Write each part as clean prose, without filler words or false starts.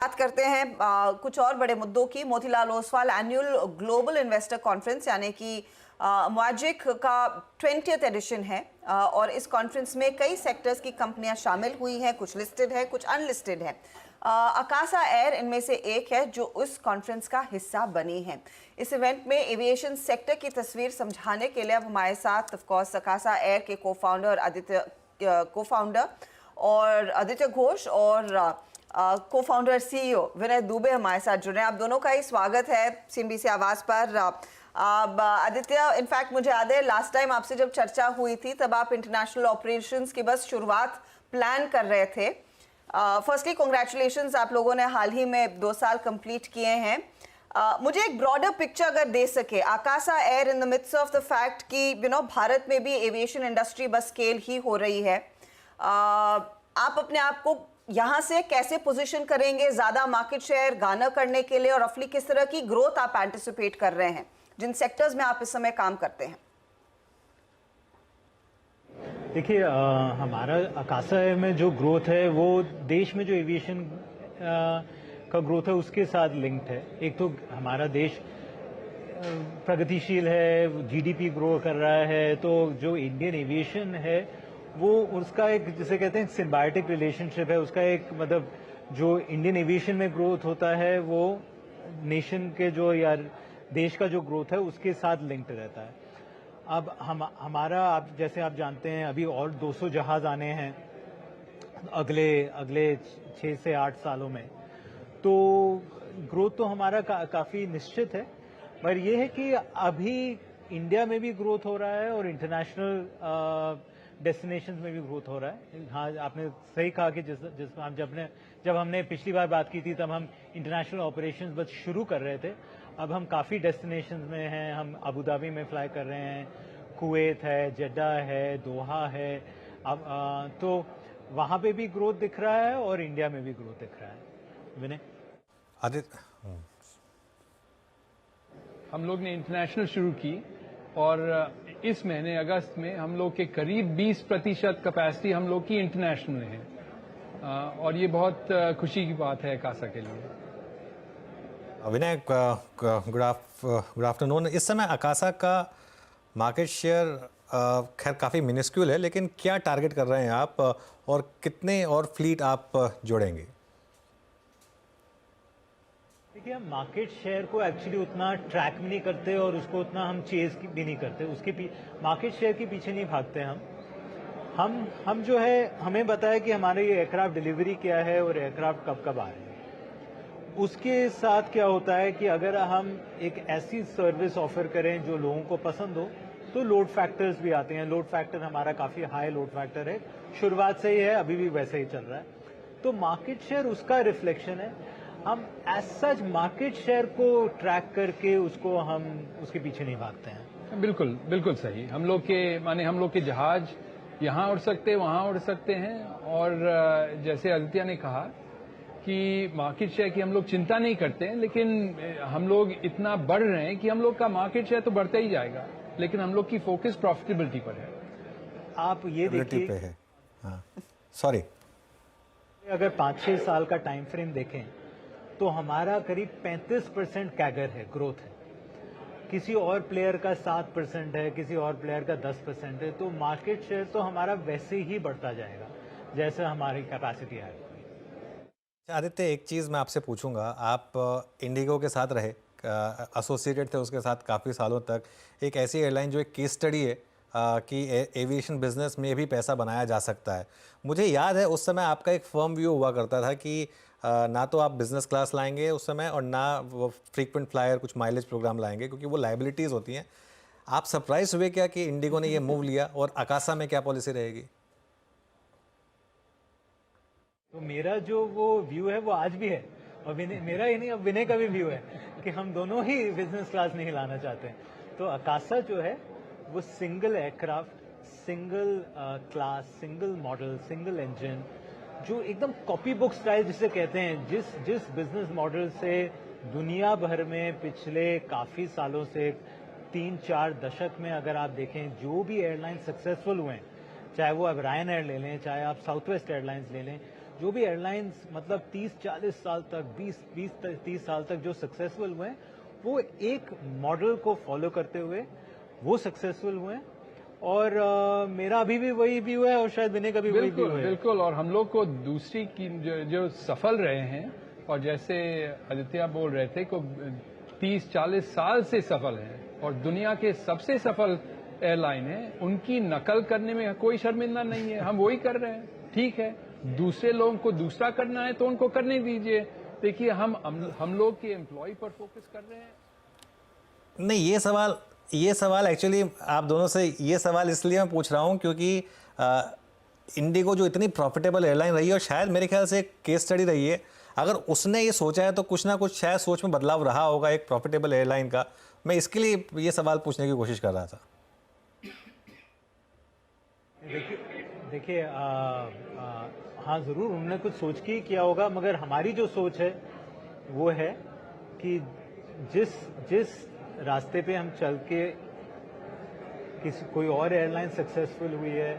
बात करते हैं कुछ और बड़े मुद्दों की। Motilal Oswal annual global investor conference यानी कि मुआजिक का 20th एडिशन है और इस कॉन्फ्रेंस में कई सेक्टर्स की कंपनियां शामिल हुई हैं, कुछ लिस्टेड है, कुछ अनलिस्टेड है। अकासा एयर इनमें से एक है जो उस कॉन्फ्रेंस का हिस्सा बनी है। इस इवेंट में एविएशन सेक्टर की तस्वीर समझाने के लिए अब हमारे साथ ऑफ कोर्स अकासा एयर के को-फाउंडर आदित्य घोष और को-फाउंडर सीईओ विनय दुबे हमारे साथ जुड़े हैं। आप दोनों का ही स्वागत है सीएनबीसी आवाज पर। आदित्य, इनफैक्ट मुझे याद है लास्ट टाइम आपसे जब चर्चा हुई थी तब आप इंटरनेशनल ऑपरेशंस की बस शुरुआत प्लान कर रहे थे। फर्स्टली कॉन्ग्रेचुलेशंस, आप लोगों ने हाल ही में 2 साल कंप्लीट किए हैं। मुझे एक ब्रॉडर पिक्चर अगर दे सके, Akasa Air in the mids of the fact कि भारत में भी एविएशन इंडस्ट्री बस स्केल ही हो रही है, आप अपने आप को यहाँ से कैसे पोजीशन करेंगे ज्यादा मार्केट शेयर गाना करने के लिए, और रफली किस तरह की ग्रोथ आप एंटिसिपेट कर रहे हैं जिन सेक्टर्स में आप इस समय काम करते हैं? देखिए, हमारा अकासा एयर में जो ग्रोथ है वो देश में जो एविएशन का ग्रोथ है उसके साथ लिंक्ड है। एक तो हमारा देश प्रगतिशील है, जीडीपी ग्रो कर रहा है, तो जो इंडियन एविएशन है वो उसका एक जिसे कहते हैं सिम्बायोटिक रिलेशनशिप है। उसका एक मतलब जो इंडियन एविएशन में ग्रोथ होता है वो नेशन के जो या देश का जो ग्रोथ है उसके साथ लिंक्ड रहता है। अब हमारा आप जैसे आप जानते हैं अभी और 200 जहाज आने हैं अगले 6 से 8 सालों में, तो ग्रोथ तो हमारा काफी निश्चित है। पर यह है कि अभी इंडिया में भी ग्रोथ हो रहा है और इंटरनेशनल डेस्टिनेशंस में भी ग्रोथ हो रहा है। हाँ, आपने सही कहा कि जब हमने पिछली बार बात की थी तब हम इंटरनेशनल ऑपरेशंस बस शुरू कर रहे थे। अब हम काफ़ी डेस्टिनेशंस में हैं। हम अबू धाबी में फ्लाई कर रहे हैं, कुवैत है, जेड्डा है, दोहा है। अब तो वहाँ पे भी ग्रोथ दिख रहा है और इंडिया में भी ग्रोथ दिख रहा है। विनय? आदित्य, हम लोग ने इंटरनेशनल शुरू की और इस महीने अगस्त में हम लोग के करीब 20% कैपेसिटी हम लोग की इंटरनेशनल है और ये बहुत खुशी की बात है कासा के लिए। विनय, गुड आफ्टरनून। इस समय अकासा का मार्केट शेयर खैर काफ़ी मिनिस्क्यूल है, लेकिन क्या टारगेट कर रहे हैं आप और कितने और फ्लीट आप जोड़ेंगे? देखिए, हम मार्केट शेयर को एक्चुअली उतना ट्रैक भी नहीं करते और उसको उतना हम चेज भी नहीं करते। उसके मार्केट शेयर के पीछे नहीं भागते हम जो है हमें बताया कि हमारे ये एयरक्राफ्ट डिलीवरी क्या है और एयरक्राफ्ट कब कब आ रहे हैं। उसके साथ क्या होता है कि अगर हम एक ऐसी सर्विस ऑफर करें जो लोगों को पसंद हो तो लोड फैक्टर्स भी आते हैं। लोड फैक्टर हमारा काफ़ी हाई लोड फैक्टर है, शुरुआत से ही है, अभी भी वैसे ही चल रहा है। तो मार्केट शेयर उसका रिफ्लेक्शन है। हम एज सच मार्केट शेयर को ट्रैक करके उसको हम उसके पीछे नहीं भागते हैं। बिल्कुल सही। हम लोग के जहाज यहाँ उड़ सकते हैं, वहाँ उड़ सकते हैं। और जैसे आदित्य ने कहा कि मार्केट शेयर की हम लोग चिंता नहीं करते हैं, लेकिन हम लोग इतना बढ़ रहे हैं कि हम लोग का मार्केट शेयर तो बढ़ता ही जाएगा, लेकिन हम लोग की फोकस प्रॉफिटेबिलिटी पर है। आप ये देखिए, हाँ, सॉरी, अगर 5-6 साल का टाइम फ्रेम देखें तो हमारा करीब 35% कैगर है, ग्रोथ है। किसी और प्लेयर का 7% है, किसी और प्लेयर का 10% है। तो मार्केट शेयर तो हमारा वैसे ही बढ़ता जाएगा जैसे हमारी कैपेसिटी है। आदित्य, एक चीज़ मैं आपसे पूछूंगा, आप इंडिगो के साथ रहे, एसोसिएटेड थे उसके साथ काफ़ी सालों तक। एक ऐसी एयरलाइन जो एक केस स्टडी है कि एविएशन बिजनेस में भी पैसा बनाया जा सकता है। मुझे याद है उस समय आपका एक फर्म व्यू हुआ करता था कि ना तो आप बिजनेस क्लास लाएंगे उस समय और ना वो फ्रीक्वेंट फ्लायर कुछ माइलेज प्रोग्राम लाएंगे, क्योंकि वो लाइबिलिटीज़ होती हैं। आप सरप्राइज हुए क्या कि इंडिगो ने ये मूव लिया, और अकासा में क्या पॉलिसी रहेगी? तो मेरा जो वो व्यू है वो आज भी है, और मेरा ही नहीं, अब विनय का भी व्यू है कि हम दोनों ही बिजनेस क्लास नहीं लाना चाहते। तो अकासा जो है वो single aircraft, single class, single model, single engine, जो एकदम कॉपी बुक स्टाइल जिसे कहते हैं, जिस बिजनेस मॉडल से दुनिया भर में पिछले काफ़ी सालों से 3-4 दशक में अगर आप देखें जो भी एयरलाइन सक्सेसफुल हुए हैं, चाहे वो अब रायन एयर ले लें, चाहे आप साउथ वेस्ट एयरलाइंस ले लें, जो भी एयरलाइंस मतलब 30-40 साल तक 20-30 साल तक जो सक्सेसफुल हुए हैं, वो एक मॉडल को फॉलो करते हुए वो सक्सेसफुल हुए हैं। और मेरा अभी भी वही व्यू है और शायद विनय का भी वही व्यू बिल्कुल है। बिल्कुल। और हम लोग को दूसरी की जो सफल रहे हैं, और जैसे आदित्य बोल रहे थे को 30-40 साल से सफल हैं और दुनिया के सबसे सफल एयरलाइन है, उनकी नकल करने में कोई शर्मिंदा नहीं है। हम वही कर रहे हैं, ठीक है। दूसरे लोगों को दूसरा करना है तो उनको करने दीजिए। देखिए, हम लोग के एम्प्लॉय पर फोकस कर रहे हैं। नहीं, ये सवाल एक्चुअली आप दोनों से ये सवाल इसलिए मैं पूछ रहा हूँ क्योंकि इंडिगो जो इतनी प्रॉफिटेबल एयरलाइन रही है और शायद मेरे ख्याल से एक केस स्टडी रही है, अगर उसने ये सोचा है तो कुछ ना कुछ शायद सोच में बदलाव रहा होगा एक प्रॉफिटेबल एयरलाइन का। मैं इसके लिए ये सवाल पूछने की कोशिश कर रहा था। देखिए हाँ ज़रूर उन्होंने कुछ सोच के ही किया होगा, मगर हमारी जो सोच है वो है कि जिस रास्ते पे हम चल के कोई और एयरलाइन सक्सेसफुल हुई है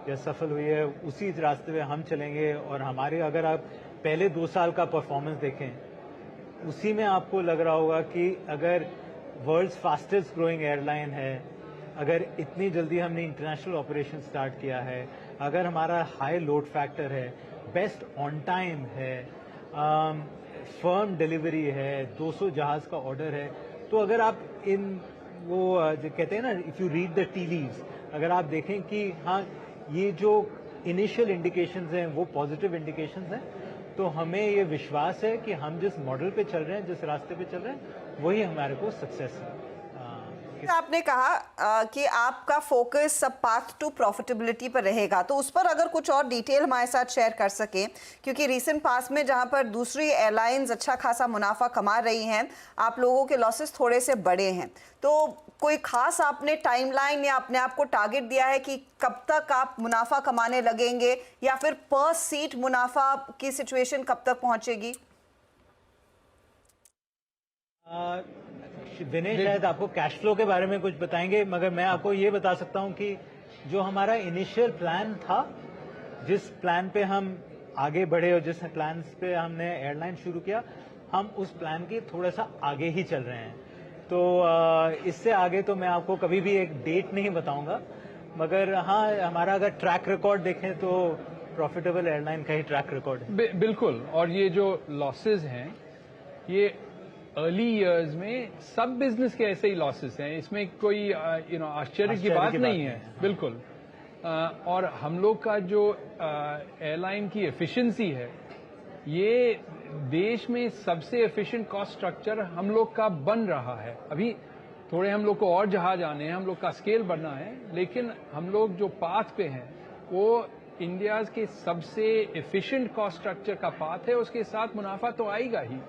या सफल हुई है, उसी रास्ते पे हम चलेंगे। और हमारे अगर आप पहले 2 साल का परफॉर्मेंस देखें, उसी में आपको लग रहा होगा कि अगर वर्ल्ड्स फास्टेस्ट ग्रोइंग एयरलाइन है, अगर इतनी जल्दी हमने इंटरनेशनल ऑपरेशन स्टार्ट किया है, अगर हमारा हाई लोड फैक्टर है, बेस्ट ऑन टाइम है, फर्म डिलीवरी है, 200 जहाज का ऑर्डर है, तो अगर आप वो जो कहते हैं ना, if you read the tea leaves, अगर आप देखें कि हाँ ये जो इनिशियल इंडिकेशंस हैं वो पॉजिटिव इंडिकेशंस हैं, तो हमें ये विश्वास है कि हम जिस मॉडल पे चल रहे हैं, जिस रास्ते पे चल रहे हैं, वही हमारे को सक्सेस है। आपने कहा कि आपका फोकस सब पाथ टू प्रॉफिटेबिलिटी पर रहेगा, तो उस पर अगर कुछ और डिटेल हमारे साथ शेयर कर सकें, क्योंकि रीसेंट पास में जहां पर दूसरी एयरलाइंस अच्छा खासा मुनाफा कमा रही हैं, आप लोगों के लॉसेस थोड़े से बड़े हैं, तो कोई खास आपने टाइमलाइन या अपने आप को टारगेट दिया है कि कब तक आप मुनाफा कमाने लगेंगे, या फिर पर सीट मुनाफा की सिचुएशन कब तक पहुंचेगी? विनय शायद आपको कैश फ्लो के बारे में कुछ बताएंगे, मगर मैं आपको ये बता सकता हूं कि जो हमारा इनिशियल प्लान था, जिस प्लान पे हम आगे बढ़े और जिस प्लान पे हमने एयरलाइन शुरू किया, हम उस प्लान के थोड़ा सा आगे ही चल रहे हैं। तो इससे आगे तो मैं आपको कभी भी एक डेट नहीं बताऊंगा, मगर हाँ हमारा अगर ट्रैक रिकॉर्ड देखें तो प्रॉफिटेबल एयरलाइन का ही ट्रैक रिकॉर्ड है। बिल्कुल। और ये जो लॉसेस हैं, ये अर्ली इयर्स में सब बिजनेस के ऐसे ही लॉसेस हैं, इसमें कोई आश्चर्य की बात नहीं है। बिल्कुल। और हम लोग का जो एयरलाइन की एफिशिएंसी है, ये देश में सबसे एफिशिएंट कॉस्ट स्ट्रक्चर हम लोग का बन रहा है। अभी थोड़े हम लोग को और जहाज आने हैं, हम लोग का स्केल बढ़ना है, लेकिन हम लोग जो पाथ पे हैं वो इंडिया के सबसे एफिशिएंट कॉस्ट स्ट्रक्चर का पाथ है। उसके साथ मुनाफा तो आएगा ही,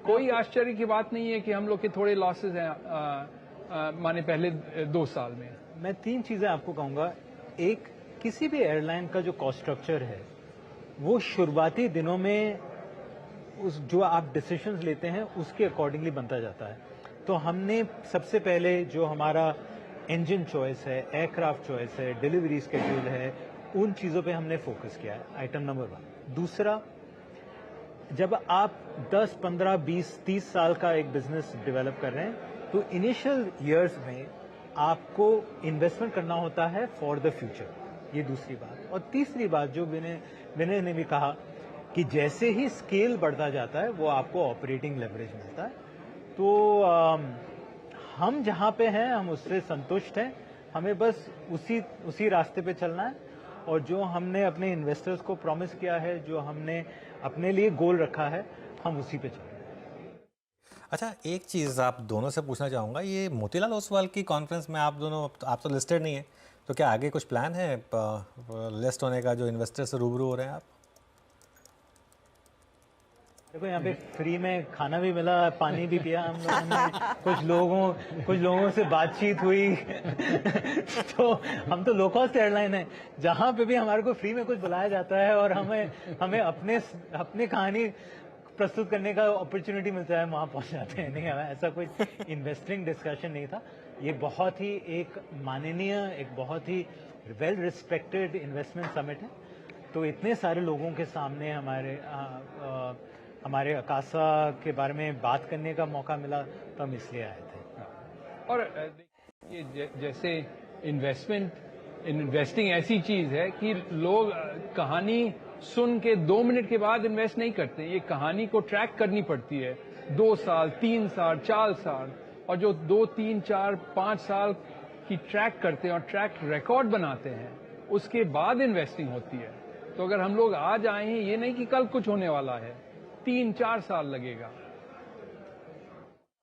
कोई आश्चर्य की बात नहीं है कि हम लोग के थोड़े लॉसेस हैं माने पहले 2 साल में। मैं 3 चीजें आपको कहूंगा। एक, किसी भी एयरलाइन का जो कॉस्ट स्ट्रक्चर है वो शुरुआती दिनों में उस जो आप डिसीजंस लेते हैं उसके अकॉर्डिंगली बनता जाता है। तो हमने सबसे पहले जो हमारा इंजन चॉइस है, एयरक्राफ्ट चॉइस है, डिलीवरी स्केड्यूल है, उन चीज़ों पे हमने फोकस किया है, आइटम नंबर 1। दूसरा, जब आप 10, 15, 20, 30 साल का एक बिजनेस डेवलप कर रहे हैं तो इनिशियल ईयर्स में आपको इन्वेस्टमेंट करना होता है फॉर द फ्यूचर, ये दूसरी बात। और तीसरी बात जो विनय ने भी कहा कि जैसे ही स्केल बढ़ता जाता है वो आपको ऑपरेटिंग लेवरेज मिलता है। तो हम जहाँ पे हैं हम उससे संतुष्ट हैं, हमें बस उसी रास्ते पे चलना है, और जो हमने अपने इन्वेस्टर्स को प्रॉमिस किया है, जो हमने अपने लिए गोल रखा है, हम उसी पे चल रहे हैं। अच्छा, एक चीज़ आप दोनों से पूछना चाहूँगा, ये मोतीलाल ओसवाल की कॉन्फ्रेंस में आप दोनों, आप तो लिस्टेड नहीं है, तो क्या आगे कुछ प्लान है लिस्ट होने का, जो इन्वेस्टर से रूबरू हो रहे हैं आप? देखो, यहाँ पे फ्री में खाना भी मिला, पानी भी पिया हम लोगों ने, कुछ लोगों से बातचीत हुई तो हम तो लो कॉस्ट एयरलाइन है, जहाँ पे भी हमारे को फ्री में कुछ बुलाया जाता है और हमें अपनी कहानी प्रस्तुत करने का अपॉर्चुनिटी मिलता है, वहाँ पहुँच जाते हैं। नहीं, ऐसा कोई इन्वेस्टिंग डिस्कशन नहीं था। ये बहुत ही एक माननीय, एक बहुत ही वेल रिस्पेक्टेड इन्वेस्टमेंट समिट है। तो इतने सारे लोगों के सामने हमारे अकासा के बारे में बात करने का मौका मिला, तो हम इसलिए आए थे। और ये जैसे इन्वेस्टिंग ऐसी चीज है कि लोग कहानी सुन के 2 मिनट के बाद इन्वेस्ट नहीं करते। ये कहानी को ट्रैक करनी पड़ती है 2 साल, 3 साल, 4 साल, और जो 2, 3, 4, 5 साल की ट्रैक करते हैं और ट्रैक रिकॉर्ड बनाते हैं, उसके बाद इन्वेस्टिंग होती है। तो अगर हम लोग आज आए हैं, ये नहीं कि कल कुछ होने वाला है, 3-4 साल लगेगा।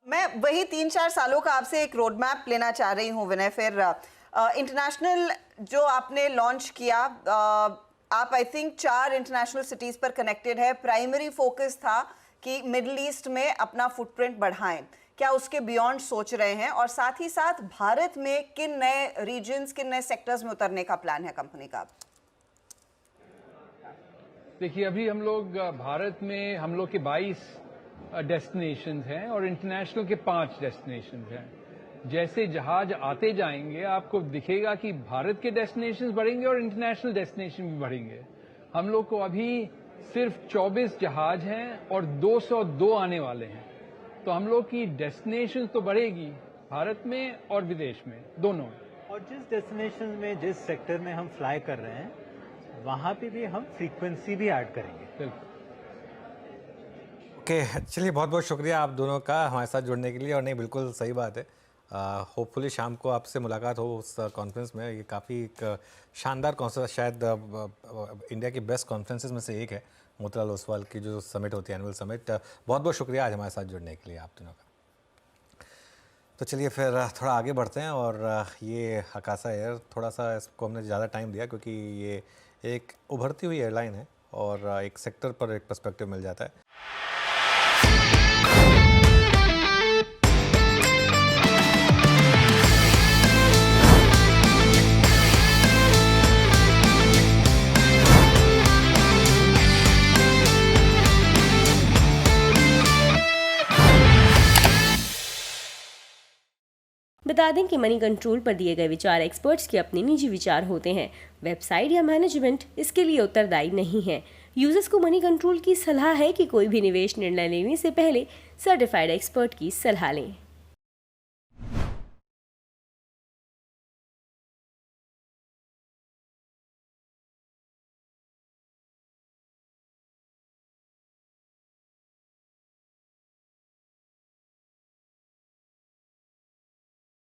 मैं वही 3-4 सालों का आपसे एक रोड मैप लेना चाह रही हूँ विनय। फिर इंटरनेशनल जो आपने लॉन्च किया, आप आई थिंक 4 इंटरनेशनल सिटीज पर कनेक्टेड है। प्राइमरी फोकस था कि मिडिल ईस्ट में अपना फुटप्रिंट बढ़ाएं, क्या उसके बियॉन्ड सोच रहे हैं? और साथ ही साथ भारत में किन नए रीजन्स, किन नए सेक्टर्स में उतरने का प्लान है कंपनी का? देखिए, अभी हम लोग भारत में हम लोग के 22 डेस्टिनेशंस हैं और इंटरनेशनल के 5 डेस्टिनेशंस हैं। जैसे जहाज आते जाएंगे, आपको दिखेगा कि भारत के डेस्टिनेशंस बढ़ेंगे और इंटरनेशनल डेस्टिनेशन भी बढ़ेंगे। हम लोग को अभी सिर्फ 24 जहाज हैं और 202 आने वाले हैं। तो हम लोग की डेस्टिनेशन तो बढ़ेगी भारत में और विदेश में, दोनों। और जिस डेस्टिनेशन में, जिस सेक्टर में हम फ्लाई कर रहे हैं, वहाँ पे भी हम फ्रीक्वेंसी भी ऐड करेंगे। बिल्कुल। ओके, चलिए बहुत बहुत शुक्रिया आप दोनों का हमारे साथ जुड़ने के लिए। और नहीं, बिल्कुल सही बात है। होपफुली शाम को आपसे मुलाकात हो उस कॉन्फ्रेंस में। ये काफ़ी एक शानदार कॉन्फ्रेंस, शायद इंडिया की बेस्ट कॉन्फ्रेंसेस में से एक है, मोतीलाल ओसवाल की जो समिट होती है, एनुअल समिट। बहुत बहुत शुक्रिया आज हमारे साथ जुड़ने के लिए आप दोनों का। तो चलिए फिर थोड़ा आगे बढ़ते हैं। और ये अकासा एयर, थोड़ा सा इसको हमने ज़्यादा टाइम दिया क्योंकि ये एक उभरती हुई एयरलाइन है और एक सेक्टर पर एक पर्सपेक्टिव मिल जाता है। बता दें कि मनी कंट्रोल पर दिए गए विचार एक्सपर्ट्स के अपने निजी विचार होते हैं। वेबसाइट या मैनेजमेंट इसके लिए उत्तरदायी नहीं है। यूजर्स को मनी कंट्रोल की सलाह है कि कोई भी निवेश निर्णय लेने से पहले सर्टिफाइड एक्सपर्ट की सलाह लें।